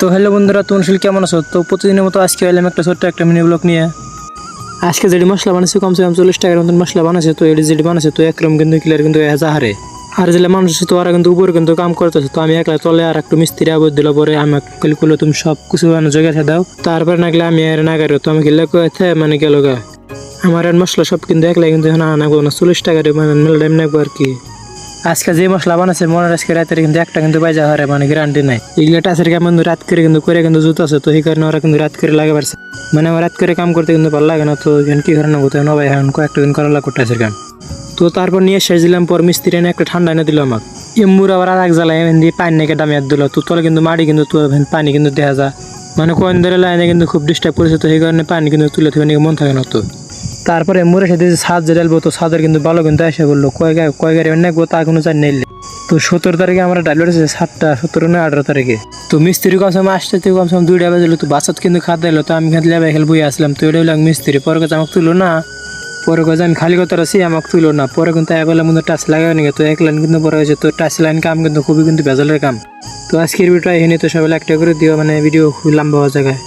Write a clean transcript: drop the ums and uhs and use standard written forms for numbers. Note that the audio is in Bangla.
তো হ্যালো বন্ধুরা, তোমরা আসলে কেমন আছো? তো প্রতিদিনের মতো আজকে এলাম একটা ছোট্ট একটা মিনি ব্লগ নিয়ে। আজকে যেটি মশলা বানাচ্ছে কমসে কম 40 টাকার মতন মশলা বানাচ্ছে। তো এটি যেটি বানাচ্ছে তো একরকম কিন্তু ক্লিয়ার কিন্তু হারে আর যেটা মানুষ আছে তো ওরা কিন্তু উপরে কিন্তু কাম করতেছে। তো আমি একলা তলে আর একটু মিস্ত্রি আবদ দিল পরে আমাকে করলো তুমি সব কিছু জোগাছে দাও, তারপরে নাগলে আমি আর না গাড়ি তো আমি গেলে মানে গেল গা আমার আর মশলা সব কিন্তু একলা কিন্তু এখন আনাবো না 40 টাকার মানে মেলা টাইম নাকবো আর কি। আজকে যে মশলা বানাচ্ছে মনে আজকে রাতের কিন্তু একটা কিন্তু বাইজা হারে মানে গ্যারান্টি নাই। এগুলো টাচের কাম কিন্তু রাত করে কিন্তু জুতো আছে। তো এই কারণে ওরা কিন্তু রাত করে লাগে পারছে মানে আমার রাত করে কাম করতে কিন্তু ভালো লাগে না। তো এখানে কি কারণে হতো না ভাই, এখন কয়েকটা দিন করা লাগতো টাচের কাম। তো তারপর নিয়ে শেষ দিলাম পর মিস্ত্রি এনে একটা ঠান্ডা এনে দিল আমাকে। এমুর আবার আর এক জ্বালায় দিয়ে পানি নাকি দামি দিল। তো তলে কিন্তু মাটি কিন্তু পানি কিন্তু দেখা যায় মানে কোন ধরে লাইনে কিন্তু খুব ডিস্টার্ব করেছে। তো সেই কারণে পানি কিন্তু তুলে থেকে মন থাকে না। তো তারপরে মোড়ের সাথে ছাদ যে ডালবো তো ছাদের কিন্তু ভালো কিন্তু এসে বললো কয় গাড়ি নেবো তা কোনো চাই নিলে। তো 17 তারিখে আমরা ডাল উঠেছে 7টা 17 না 18 তারিখে। তো মিস্ত্রি কমসে কম আসতে কমসে কম 2টা বাজলো। তো বাচ্চাত কিন্তু খাদ্য এলো। তো আমি খাতে লেবে খেল বই আসলাম। তো এটা হলো মিস্ত্রি পরে কাছে আমাকে তুলো না, পরে কাছে আমি খালি কথা আছি আমাকে তুলো না। পরে কিন্তু একবেলা মধ্যে টাচ লাগাবে নাকি। তো এক লাইন কিন্তু পরে হয়েছে। তো টাচ লাইন কাম কিন্তু খুবই কিন্তু ভেজালের কাম। তো আজকের ভিডিওটা এখানে তো সবাই একটা করে দিও মানে ভিডিও খুব লম্বা হওয়া জায়গায়।